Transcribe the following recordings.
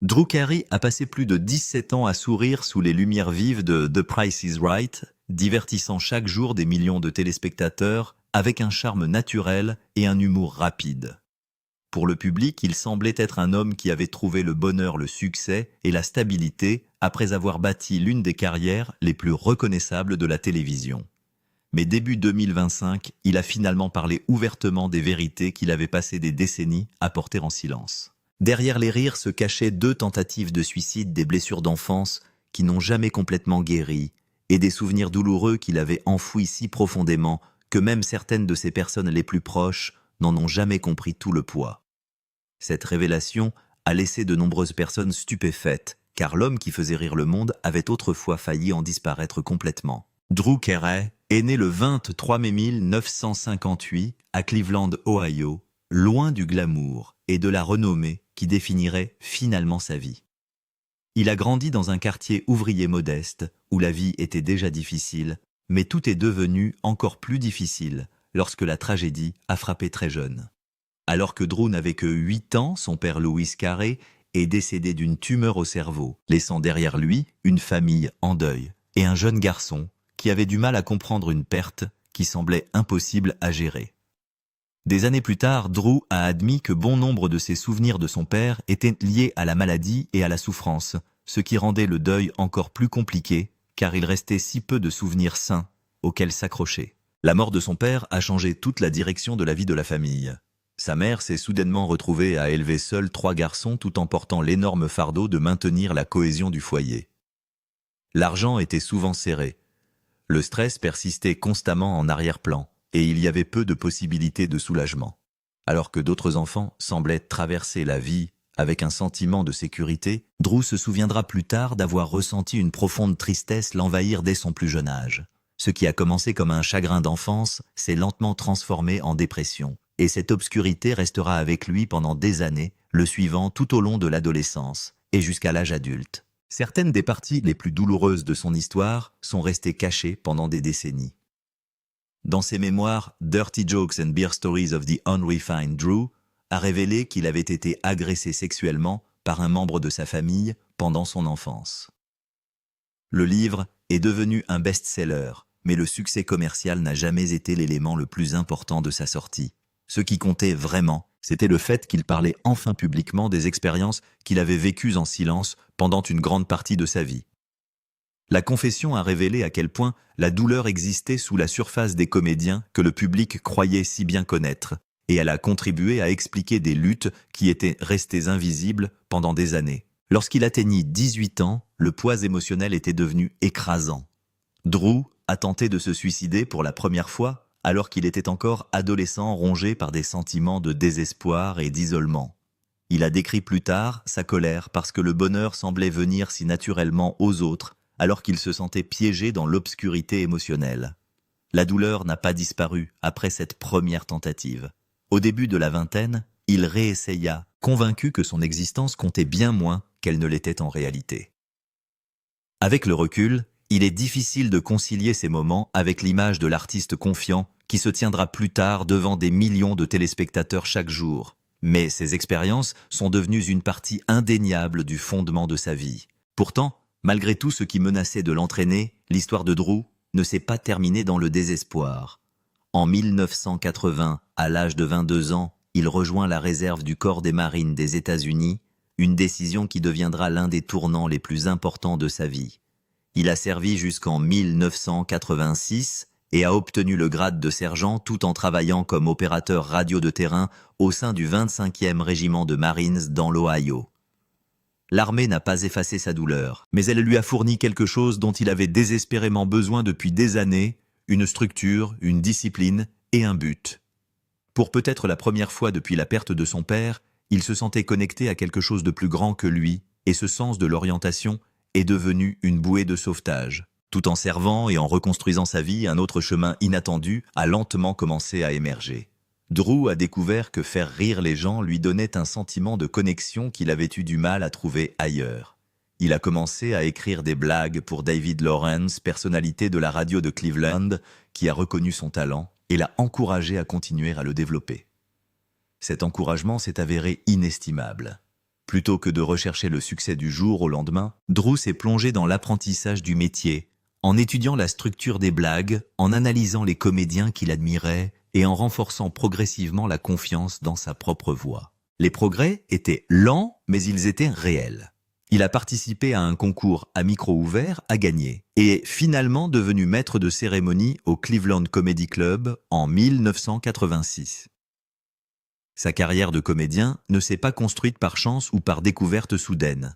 Drew Carey a passé plus de 17 ans à sourire sous les lumières vives de The Price is Right, divertissant chaque jour des millions de téléspectateurs avec un charme naturel et un humour rapide. Pour le public, il semblait être un homme qui avait trouvé le bonheur, le succès et la stabilité après avoir bâti l'une des carrières les plus reconnaissables de la télévision. Mais début 2025, il a finalement parlé ouvertement des vérités qu'il avait passé des décennies à porter en silence. Derrière les rires se cachaient 2 tentatives de suicide, des blessures d'enfance qui n'ont jamais complètement guéri et des souvenirs douloureux qu'il avait enfouis si profondément que même certaines de ses personnes les plus proches n'en ont jamais compris tout le poids. Cette révélation a laissé de nombreuses personnes stupéfaites, car l'homme qui faisait rire le monde avait autrefois failli en disparaître complètement. Drew Carey est né le 23 mai 1958 à Cleveland, Ohio, loin du glamour et de la renommée qui définirait finalement sa vie. Il a grandi dans un quartier ouvrier modeste, où la vie était déjà difficile, mais tout est devenu encore plus difficile lorsque la tragédie a frappé très jeune. Alors que Drew n'avait que 8 ans, son père Louis Carey est décédé d'une tumeur au cerveau, laissant derrière lui une famille en deuil et un jeune garçon qui avait du mal à comprendre une perte qui semblait impossible à gérer. Des années plus tard, Drew a admis que bon nombre de ses souvenirs de son père étaient liés à la maladie et à la souffrance, ce qui rendait le deuil encore plus compliqué, car il restait si peu de souvenirs sains auxquels s'accrocher. La mort de son père a changé toute la direction de la vie de la famille. Sa mère s'est soudainement retrouvée à élever seule 3 garçons tout en portant l'énorme fardeau de maintenir la cohésion du foyer. L'argent était souvent serré. Le stress persistait constamment en arrière-plan, et il y avait peu de possibilités de soulagement. Alors que d'autres enfants semblaient traverser la vie avec un sentiment de sécurité, Drew se souviendra plus tard d'avoir ressenti une profonde tristesse l'envahir dès son plus jeune âge. Ce qui a commencé comme un chagrin d'enfance s'est lentement transformé en dépression, et cette obscurité restera avec lui pendant des années, le suivant tout au long de l'adolescence et jusqu'à l'âge adulte. Certaines des parties les plus douloureuses de son histoire sont restées cachées pendant des décennies. Dans ses mémoires « Dirty Jokes and Beer Stories of the Unrefined Drew », a révélé qu'il avait été agressé sexuellement par un membre de sa famille pendant son enfance. Le livre est devenu un best-seller, mais le succès commercial n'a jamais été l'élément le plus important de sa sortie. Ce qui comptait vraiment, c'était le fait qu'il parlait enfin publiquement des expériences qu'il avait vécues en silence pendant une grande partie de sa vie. La confession a révélé à quel point la douleur existait sous la surface des comédiens que le public croyait si bien connaître, et elle a contribué à expliquer des luttes qui étaient restées invisibles pendant des années. Lorsqu'il atteignit 18 ans, le poids émotionnel était devenu écrasant. Drew a tenté de se suicider pour la première fois alors qu'il était encore adolescent rongé par des sentiments de désespoir et d'isolement. Il a décrit plus tard sa colère parce que le bonheur semblait venir si naturellement aux autres alors qu'il se sentait piégé dans l'obscurité émotionnelle. La douleur n'a pas disparu après cette première tentative. Au début de la vingtaine, il réessaya, convaincu que son existence comptait bien moins qu'elle ne l'était en réalité. Avec le recul, il est difficile de concilier ces moments avec l'image de l'artiste confiant qui se tiendra plus tard devant des millions de téléspectateurs chaque jour. Mais ces expériences sont devenues une partie indéniable du fondement de sa vie. Pourtant, malgré tout ce qui menaçait de l'entraîner, l'histoire de Drew ne s'est pas terminée dans le désespoir. En 1980, à l'âge de 22 ans, il rejoint la réserve du corps des marines des États-Unis, une décision qui deviendra l'un des tournants les plus importants de sa vie. Il a servi jusqu'en 1986 et a obtenu le grade de sergent tout en travaillant comme opérateur radio de terrain au sein du 25e régiment de Marines dans l'Ohio. L'armée n'a pas effacé sa douleur, mais elle lui a fourni quelque chose dont il avait désespérément besoin depuis des années, une structure, une discipline et un but. Pour peut-être la première fois depuis la perte de son père, il se sentait connecté à quelque chose de plus grand que lui, et ce sens de l'orientation est devenu une bouée de sauvetage. Tout en servant et en reconstruisant sa vie, un autre chemin inattendu a lentement commencé à émerger. Drew a découvert que faire rire les gens lui donnait un sentiment de connexion qu'il avait eu du mal à trouver ailleurs. Il a commencé à écrire des blagues pour David Lawrence, personnalité de la radio de Cleveland, qui a reconnu son talent et l'a encouragé à continuer à le développer. Cet encouragement s'est avéré inestimable. Plutôt que de rechercher le succès du jour au lendemain, Drew s'est plongé dans l'apprentissage du métier, en étudiant la structure des blagues, en analysant les comédiens qu'il admirait et en renforçant progressivement la confiance dans sa propre voix. Les progrès étaient lents, mais ils étaient réels. Il a participé à un concours à micro ouvert à gagner et est finalement devenu maître de cérémonie au Cleveland Comedy Club en 1986. Sa carrière de comédien ne s'est pas construite par chance ou par découverte soudaine.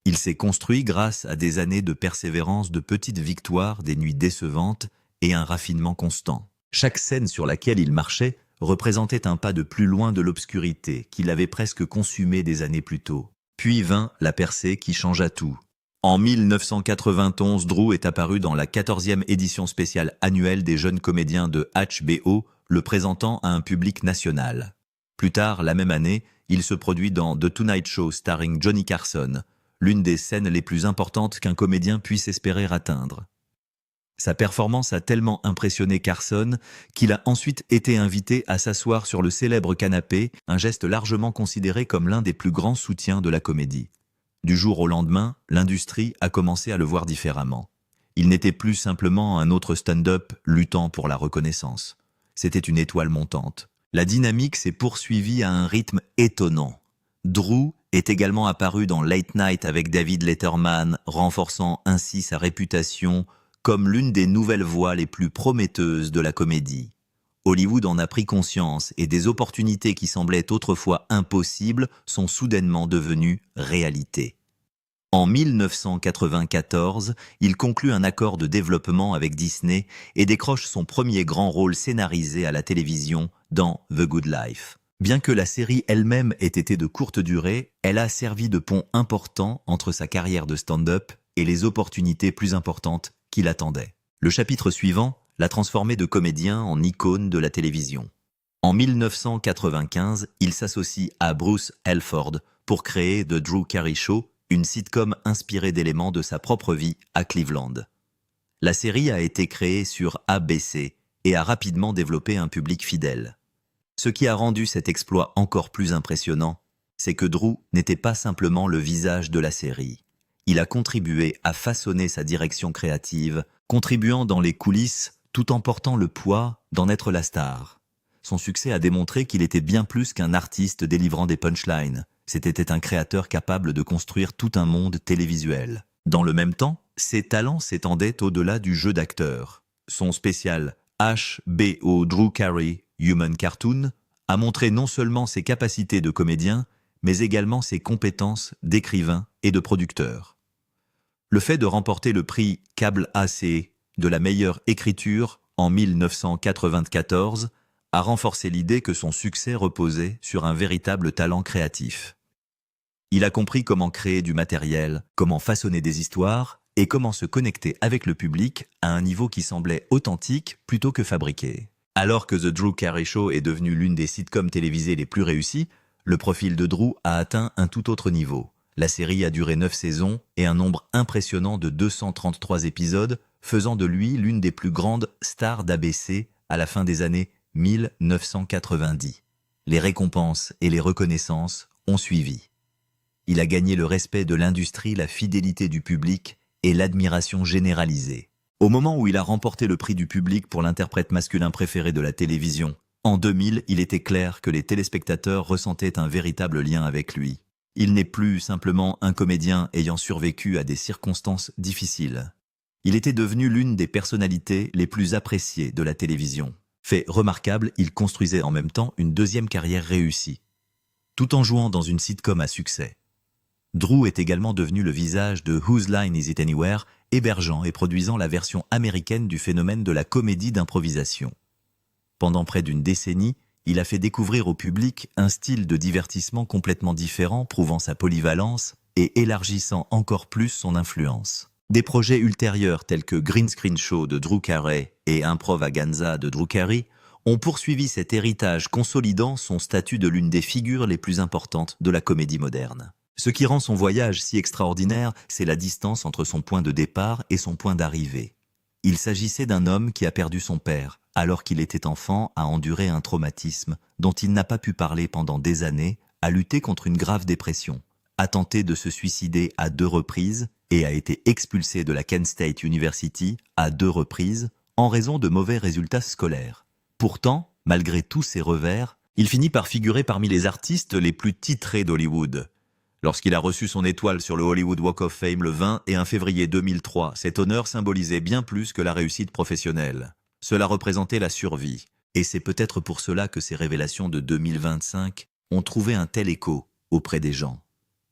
Il s'est construit grâce à des années de persévérance, de petites victoires, des nuits décevantes et un raffinement constant. Chaque scène sur laquelle il marchait représentait un pas de plus loin de l'obscurité qu'il avait presque consumé des années plus tôt. Puis vint la percée qui changea tout. En 1991, Drew est apparu dans la 14e édition spéciale annuelle des jeunes comédiens de HBO, le présentant à un public national. Plus tard, la même année, il se produit dans The Tonight Show starring Johnny Carson, l'une des scènes les plus importantes qu'un comédien puisse espérer atteindre. Sa performance a tellement impressionné Carson qu'il a ensuite été invité à s'asseoir sur le célèbre canapé, un geste largement considéré comme l'un des plus grands soutiens de la comédie. Du jour au lendemain, l'industrie a commencé à le voir différemment. Il n'était plus simplement un autre stand-up luttant pour la reconnaissance. C'était une étoile montante. La dynamique s'est poursuivie à un rythme étonnant. Drew est également apparu dans Late Night avec David Letterman, renforçant ainsi sa réputation comme l'une des nouvelles voix les plus prometteuses de la comédie. Hollywood en a pris conscience et des opportunités qui semblaient autrefois impossibles sont soudainement devenues réalité. En 1994, il conclut un accord de développement avec Disney et décroche son premier grand rôle scénarisé à la télévision dans The Good Life. Bien que la série elle-même ait été de courte durée, elle a servi de pont important entre sa carrière de stand-up et les opportunités plus importantes qui l'attendait. Le chapitre suivant l'a transformé de comédien en icône de la télévision. En 1995, il s'associe à Bruce Helford pour créer The Drew Carey Show, une sitcom inspirée d'éléments de sa propre vie à Cleveland. La série a été créée sur ABC et a rapidement développé un public fidèle. Ce qui a rendu cet exploit encore plus impressionnant, c'est que Drew n'était pas simplement le visage de la série. Il a contribué à façonner sa direction créative, contribuant dans les coulisses tout en portant le poids d'en être la star. Son succès a démontré qu'il était bien plus qu'un artiste délivrant des punchlines. C'était un créateur capable de construire tout un monde télévisuel. Dans le même temps, ses talents s'étendaient au-delà du jeu d'acteur. Son spécial HBO Drew Carey Human Cartoon a montré non seulement ses capacités de comédien, mais également ses compétences d'écrivain et de producteur. Le fait de remporter le prix Cable AC de la meilleure écriture en 1994 a renforcé l'idée que son succès reposait sur un véritable talent créatif. Il a compris comment créer du matériel, comment façonner des histoires et comment se connecter avec le public à un niveau qui semblait authentique plutôt que fabriqué. Alors que The Drew Carey Show est devenu l'une des sitcoms télévisées les plus réussies, le profil de Drew a atteint un tout autre niveau. La série a duré 9 saisons et un nombre impressionnant de 233 épisodes, faisant de lui l'une des plus grandes stars d'ABC à la fin des années 1990. Les récompenses et les reconnaissances ont suivi. Il a gagné le respect de l'industrie, la fidélité du public et l'admiration généralisée. Au moment où il a remporté le prix du public pour l'interprète masculin préféré de la télévision, en 2000, il était clair que les téléspectateurs ressentaient un véritable lien avec lui. Il n'est plus simplement un comédien ayant survécu à des circonstances difficiles. Il était devenu l'une des personnalités les plus appréciées de la télévision. Fait remarquable, il construisait en même temps une deuxième carrière réussie, tout en jouant dans une sitcom à succès. Drew est également devenu le visage de Whose Line Is It Anywhere, hébergeant et produisant la version américaine du phénomène de la comédie d'improvisation. Pendant près d'une décennie, il a fait découvrir au public un style de divertissement complètement différent, prouvant sa polyvalence et élargissant encore plus son influence. Des projets ultérieurs tels que Green Screen Show de Drew Carey et Improv-Aganza de Drew Carey ont poursuivi cet héritage, consolidant son statut de l'une des figures les plus importantes de la comédie moderne. Ce qui rend son voyage si extraordinaire, c'est la distance entre son point de départ et son point d'arrivée. Il s'agissait d'un homme qui a perdu son père, alors qu'il était enfant, a enduré un traumatisme dont il n'a pas pu parler pendant des années, a lutté contre une grave dépression, a tenté de se suicider à 2 reprises et a été expulsé de la Kent State University à 2 reprises en raison de mauvais résultats scolaires. Pourtant, malgré tous ses revers, il finit par figurer parmi les artistes les plus titrés d'Hollywood. Lorsqu'il a reçu son étoile sur le Hollywood Walk of Fame le 21 février 2003, cet honneur symbolisait bien plus que la réussite professionnelle. Cela représentait la survie. Et c'est peut-être pour cela que ces révélations de 2025 ont trouvé un tel écho auprès des gens.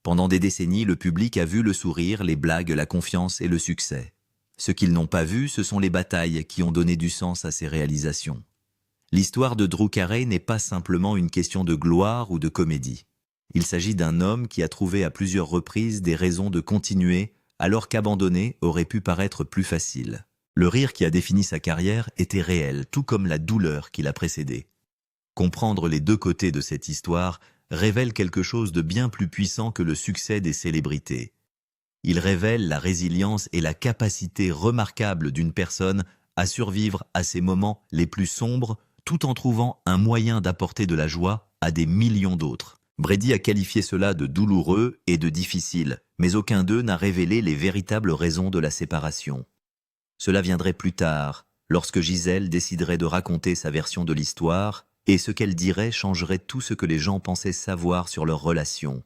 Pendant des décennies, le public a vu le sourire, les blagues, la confiance et le succès. Ce qu'ils n'ont pas vu, ce sont les batailles qui ont donné du sens à ces réalisations. L'histoire de Drew Carey n'est pas simplement une question de gloire ou de comédie. Il s'agit d'un homme qui a trouvé à plusieurs reprises des raisons de continuer alors qu'abandonner aurait pu paraître plus facile. Le rire qui a défini sa carrière était réel, tout comme la douleur qui l'a précédé. Comprendre les deux côtés de cette histoire révèle quelque chose de bien plus puissant que le succès des célébrités. Il révèle la résilience et la capacité remarquable d'une personne à survivre à ses moments les plus sombres tout en trouvant un moyen d'apporter de la joie à des millions d'autres. Brady a qualifié cela de douloureux et de difficile, mais aucun d'eux n'a révélé les véritables raisons de la séparation. Cela viendrait plus tard, lorsque Gisèle déciderait de raconter sa version de l'histoire, et ce qu'elle dirait changerait tout ce que les gens pensaient savoir sur leur relation.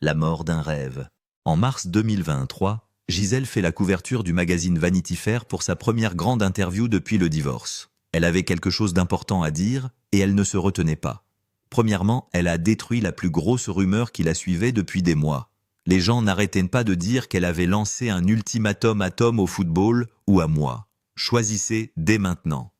La mort d'un rêve. En mars 2023, Gisèle fait la couverture du magazine Vanity Fair pour sa première grande interview depuis le divorce. Elle avait quelque chose d'important à dire, et elle ne se retenait pas. Premièrement, elle a détruit la plus grosse rumeur qui la suivait depuis des mois. Les gens n'arrêtaient pas de dire qu'elle avait lancé un ultimatum à Tom au football ou à moi. Choisissez dès maintenant.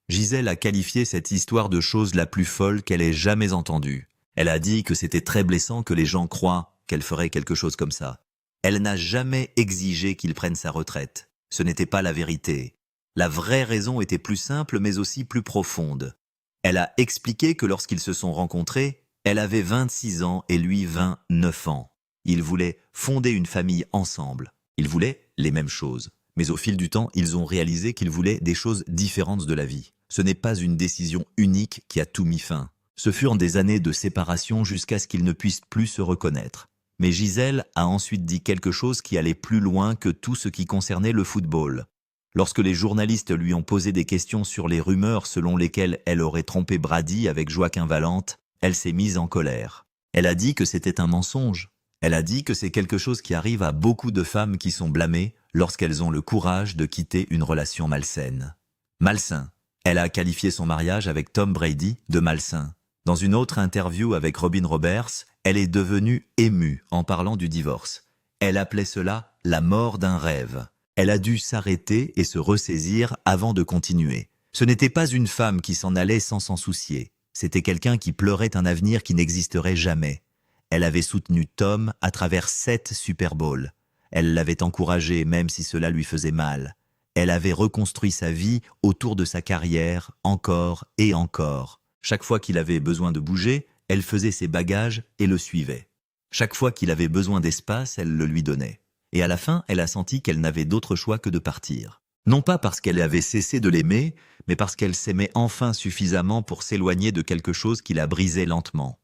Gisèle a qualifié cette histoire de chose la plus folle qu'elle ait jamais entendue. Elle a dit que c'était très blessant que les gens croient qu'elle ferait quelque chose comme ça. Elle n'a jamais exigé qu'il prenne sa retraite. Ce n'était pas la vérité. La vraie raison était plus simple mais aussi plus profonde. Elle a expliqué que lorsqu'ils se sont rencontrés, elle avait 26 ans et lui 29 ans. Ils voulaient fonder une famille ensemble. Ils voulaient les mêmes choses. Mais au fil du temps, ils ont réalisé qu'ils voulaient des choses différentes de la vie. Ce n'est pas une décision unique qui a tout mis fin. Ce furent des années de séparation jusqu'à ce qu'ils ne puissent plus se reconnaître. Mais Gisèle a ensuite dit quelque chose qui allait plus loin que tout ce qui concernait le football. Lorsque les journalistes lui ont posé des questions sur les rumeurs selon lesquelles elle aurait trompé Brady avec Joaquin Valente, elle s'est mise en colère. Elle a dit que c'était un mensonge. Elle a dit que c'est quelque chose qui arrive à beaucoup de femmes qui sont blâmées lorsqu'elles ont le courage de quitter une relation malsaine. Malsain. Elle a qualifié son mariage avec Tom Brady de malsain. Dans une autre interview avec Robin Roberts, elle est devenue émue en parlant du divorce. Elle appelait cela la mort d'un rêve. Elle a dû s'arrêter et se ressaisir avant de continuer. Ce n'était pas une femme qui s'en allait sans s'en soucier. C'était quelqu'un qui pleurait un avenir qui n'existerait jamais. Elle avait soutenu Tom à travers 7 Super Bowls. Elle l'avait encouragé même si cela lui faisait mal. Elle avait reconstruit sa vie autour de sa carrière, encore et encore. Chaque fois qu'il avait besoin de bouger, elle faisait ses bagages et le suivait. Chaque fois qu'il avait besoin d'espace, elle le lui donnait. Et à la fin, elle a senti qu'elle n'avait d'autre choix que de partir. Non pas parce qu'elle avait cessé de l'aimer, mais parce qu'elle s'aimait enfin suffisamment pour s'éloigner de quelque chose qui la brisait lentement.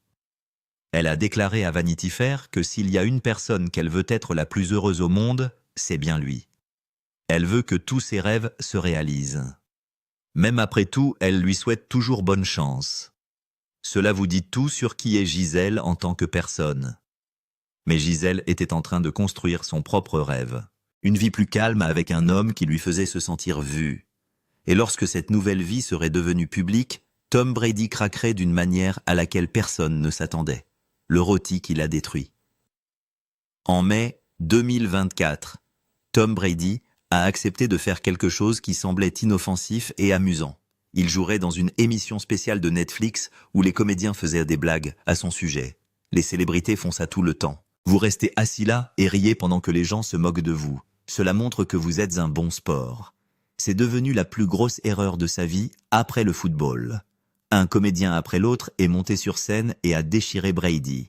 Elle a déclaré à Vanity Fair que s'il y a une personne qu'elle veut être la plus heureuse au monde, c'est bien lui. Elle veut que tous ses rêves se réalisent. Même après tout, elle lui souhaite toujours bonne chance. Cela vous dit tout sur qui est Gisèle en tant que personne. Mais Gisèle était en train de construire son propre rêve. Une vie plus calme avec un homme qui lui faisait se sentir vue. Et lorsque cette nouvelle vie serait devenue publique, Tom Brady craquerait d'une manière à laquelle personne ne s'attendait. Le rôti qui l'a détruit. En mai 2024, Tom Brady a accepté de faire quelque chose qui semblait inoffensif et amusant. Il jouerait dans une émission spéciale de Netflix où les comédiens faisaient des blagues à son sujet. Les célébrités font ça tout le temps. Vous restez assis là et riez pendant que les gens se moquent de vous. Cela montre que vous êtes un bon sport. C'est devenu la plus grosse erreur de sa vie après le football. Un comédien après l'autre est monté sur scène et a déchiré Brady.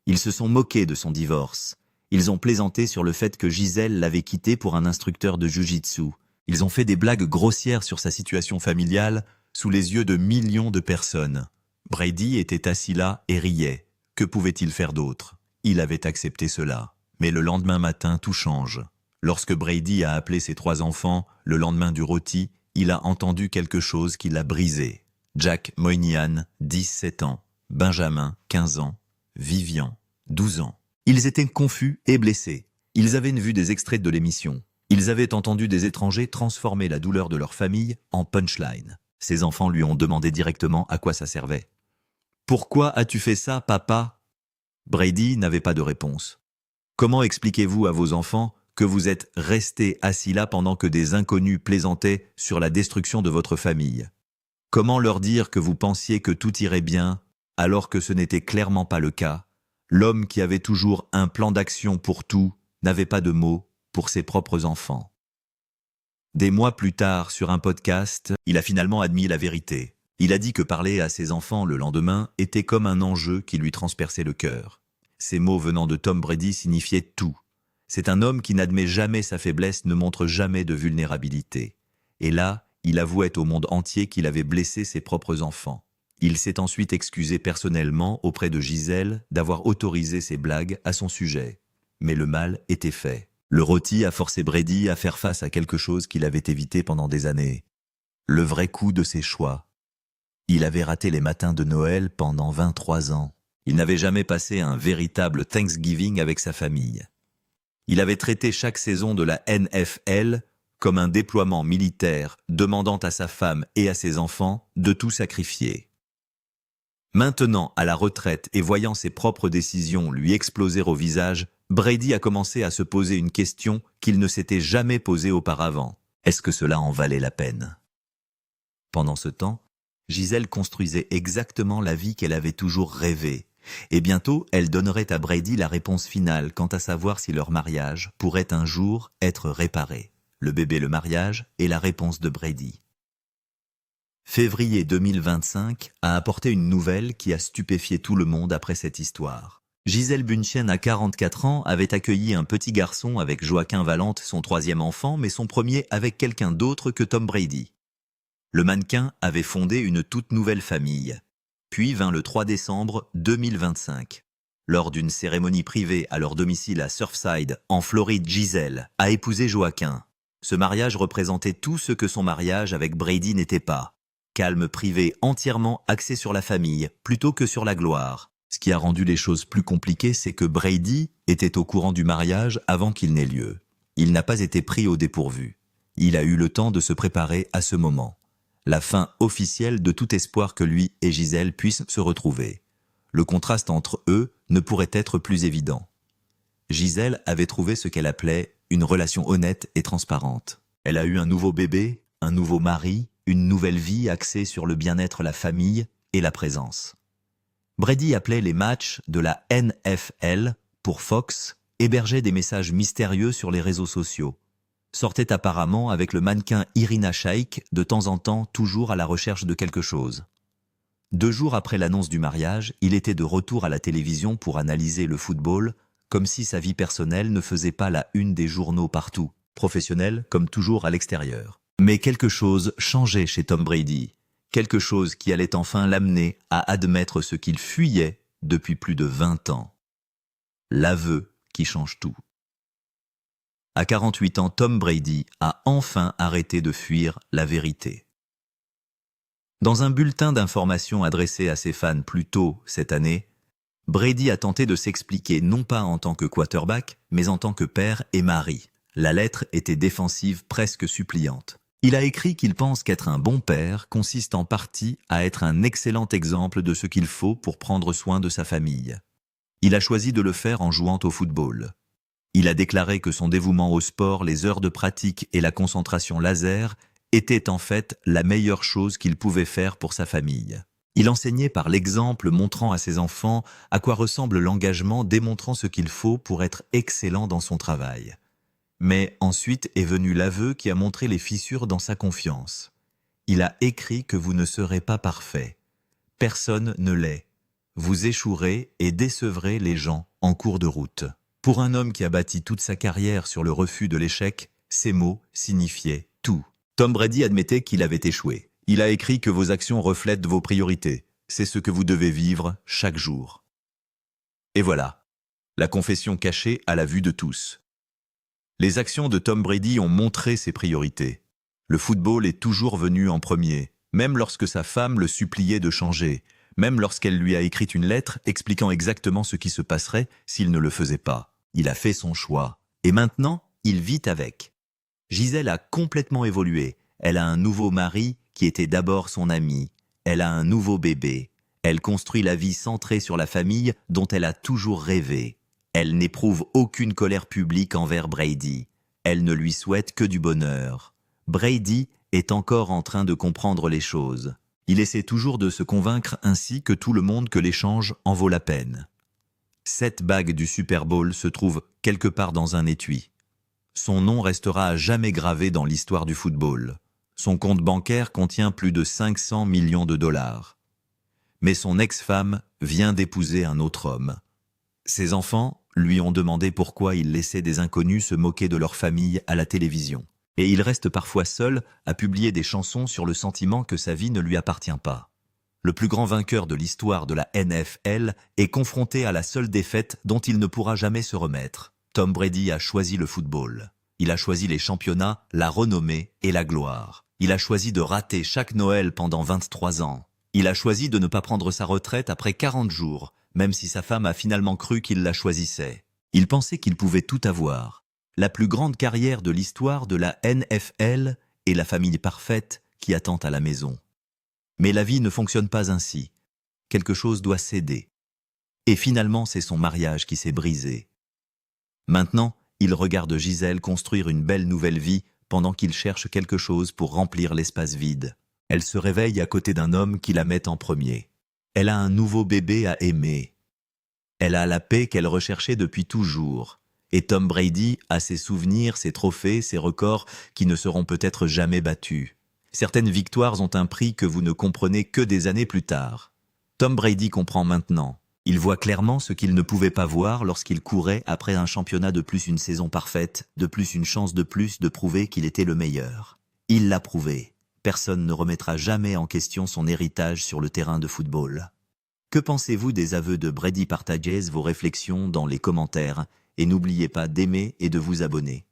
Ils se sont moqués de son divorce. Ils ont plaisanté sur le fait que Gisèle l'avait quitté pour un instructeur de jiu-jitsu. Ils ont fait des blagues grossières sur sa situation familiale sous les yeux de millions de personnes. Brady était assis là et riait. Que pouvait-il faire d'autre ? il avait accepté cela. Mais le lendemain matin, tout change. Lorsque Brady a appelé ses 3 enfants, le lendemain du rôti, il a entendu quelque chose qui l'a brisé. Jack Moynihan, 17 ans, Benjamin, 15 ans, Vivian, 12 ans. Ils étaient confus et blessés. Ils avaient vu des extraits de l'émission. Ils avaient entendu des étrangers transformer la douleur de leur famille en punchline. Ses enfants lui ont demandé directement à quoi ça servait. « Pourquoi as-tu fait ça, papa ?» Brady n'avait pas de réponse. Comment expliquez-vous à vos enfants que vous êtes resté assis là pendant que des inconnus plaisantaient sur la destruction de votre famille? Comment leur dire que vous pensiez que tout irait bien, alors que ce n'était clairement pas le cas? L'homme qui avait toujours un plan d'action pour tout n'avait pas de mots pour ses propres enfants. Des mois plus tard, sur un podcast, il a finalement admis la vérité. Il a dit que parler à ses enfants le lendemain était comme un enjeu qui lui transperçait le cœur. Ces mots venant de Tom Brady signifiaient tout. C'est un homme qui n'admet jamais sa faiblesse, ne montre jamais de vulnérabilité. Et là, il avouait au monde entier qu'il avait blessé ses propres enfants. Il s'est ensuite excusé personnellement auprès de Gisèle d'avoir autorisé ses blagues à son sujet. Mais le mal était fait. Le rôti a forcé Brady à faire face à quelque chose qu'il avait évité pendant des années. Le vrai coup de ses choix. Il avait raté les matins de Noël pendant 23 ans. Il n'avait jamais passé un véritable Thanksgiving avec sa famille. Il avait traité chaque saison de la NFL comme un déploiement militaire demandant à sa femme et à ses enfants de tout sacrifier. Maintenant, à la retraite et voyant ses propres décisions lui exploser au visage, Brady a commencé à se poser une question qu'il ne s'était jamais posée auparavant. Est-ce que cela en valait la peine? Pendant ce temps, Gisèle construisait exactement la vie qu'elle avait toujours rêvée. Et bientôt, elle donnerait à Brady la réponse finale quant à savoir si leur mariage pourrait un jour être réparé. Le bébé, le mariage et la réponse de Brady. Février 2025 a apporté une nouvelle qui a stupéfié tout le monde après cette histoire. Gisèle Bündchen, à 44 ans, avait accueilli un petit garçon avec Joaquin Valente, son 3e enfant, mais son premier avec quelqu'un d'autre que Tom Brady. Le mannequin avait fondé une toute nouvelle famille. Puis vint le 3 décembre 2025. Lors d'une cérémonie privée à leur domicile à Surfside, en Floride, Gisèle a épousé Joaquin. Ce mariage représentait tout ce que son mariage avec Brady n'était pas. Calme privé entièrement axé sur la famille, plutôt que sur la gloire. Ce qui a rendu les choses plus compliquées, c'est que Brady était au courant du mariage avant qu'il n'ait lieu. Il n'a pas été pris au dépourvu. Il a eu le temps de se préparer à ce moment. La fin officielle de tout espoir que lui et Gisèle puissent se retrouver. Le contraste entre eux ne pourrait être plus évident. Gisèle avait trouvé ce qu'elle appelait une relation honnête et transparente. Elle a eu un nouveau bébé, un nouveau mari, une nouvelle vie axée sur le bien-être, la famille et la présence. Brady appelait les matchs de la NFL pour Fox, hébergeait des messages mystérieux sur les réseaux sociaux. Sortait apparemment avec le mannequin Irina Shayk, de temps en temps toujours à la recherche de quelque chose. 2 jours après l'annonce du mariage, il était de retour à la télévision pour analyser le football, comme si sa vie personnelle ne faisait pas la une des journaux partout, professionnel comme toujours à l'extérieur. Mais quelque chose changeait chez Tom Brady, quelque chose qui allait enfin l'amener à admettre ce qu'il fuyait depuis plus de 20 ans. L'aveu qui change tout. À 48 ans, Tom Brady a enfin arrêté de fuir la vérité. Dans un bulletin d'information adressé à ses fans plus tôt cette année, Brady a tenté de s'expliquer non pas en tant que quarterback, mais en tant que père et mari. La lettre était défensive, presque suppliante. Il a écrit qu'il pense qu'être un bon père consiste en partie à être un excellent exemple de ce qu'il faut pour prendre soin de sa famille. Il a choisi de le faire en jouant au football. Il a déclaré que son dévouement au sport, les heures de pratique et la concentration laser étaient en fait la meilleure chose qu'il pouvait faire pour sa famille. Il enseignait par l'exemple, montrant à ses enfants à quoi ressemble l'engagement, démontrant ce qu'il faut pour être excellent dans son travail. Mais ensuite est venu l'aveu qui a montré les fissures dans sa confiance. Il a écrit que vous ne serez pas parfait. Personne ne l'est. Vous échouerez et décevrez les gens en cours de route. Pour un homme qui a bâti toute sa carrière sur le refus de l'échec, ces mots signifiaient tout. Tom Brady admettait qu'il avait échoué. Il a écrit que vos actions reflètent vos priorités. C'est ce que vous devez vivre chaque jour. Et voilà. La confession cachée à la vue de tous. Les actions de Tom Brady ont montré ses priorités. Le football est toujours venu en premier, même lorsque sa femme le suppliait de changer, même lorsqu'elle lui a écrit une lettre expliquant exactement ce qui se passerait s'il ne le faisait pas. Il a fait son choix. Et maintenant, il vit avec. Gisèle a complètement évolué. Elle a un nouveau mari qui était d'abord son ami. Elle a un nouveau bébé. Elle construit la vie centrée sur la famille dont elle a toujours rêvé. Elle n'éprouve aucune colère publique envers Brady. Elle ne lui souhaite que du bonheur. Brady est encore en train de comprendre les choses. Il essaie toujours de se convaincre ainsi que tout le monde que l'échange en vaut la peine. 7 bagues du Super Bowl se trouvent quelque part dans un étui. Son nom restera à jamais gravé dans l'histoire du football. Son compte bancaire contient plus de 500 millions de dollars. Mais son ex-femme vient d'épouser un autre homme. Ses enfants lui ont demandé pourquoi il laissait des inconnus se moquer de leur famille à la télévision. Et il reste parfois seul à publier des chansons sur le sentiment que sa vie ne lui appartient pas. Le plus grand vainqueur de l'histoire de la NFL est confronté à la seule défaite dont il ne pourra jamais se remettre. Tom Brady a choisi le football. Il a choisi les championnats, la renommée et la gloire. Il a choisi de rater chaque Noël pendant 23 ans. Il a choisi de ne pas prendre sa retraite après 40 jours, même si sa femme a finalement cru qu'il la choisissait. Il pensait qu'il pouvait tout avoir. La plus grande carrière de l'histoire de la NFL et la famille parfaite qui attend à la maison. Mais la vie ne fonctionne pas ainsi. Quelque chose doit céder. Et finalement, c'est son mariage qui s'est brisé. Maintenant, il regarde Gisèle construire une belle nouvelle vie pendant qu'il cherche quelque chose pour remplir l'espace vide. Elle se réveille à côté d'un homme qui la met en premier. Elle a un nouveau bébé à aimer. Elle a la paix qu'elle recherchait depuis toujours. Et Tom Brady a ses souvenirs, ses trophées, ses records qui ne seront peut-être jamais battus. Certaines victoires ont un prix que vous ne comprenez que des années plus tard. Tom Brady comprend maintenant. Il voit clairement ce qu'il ne pouvait pas voir lorsqu'il courait après un championnat de plus, une saison parfaite, de plus, une chance de plus de prouver qu'il était le meilleur. Il l'a prouvé. Personne ne remettra jamais en question son héritage sur le terrain de football. Que pensez-vous des aveux de Brady? Partagez vos réflexions dans les commentaires et n'oubliez pas d'aimer et de vous abonner.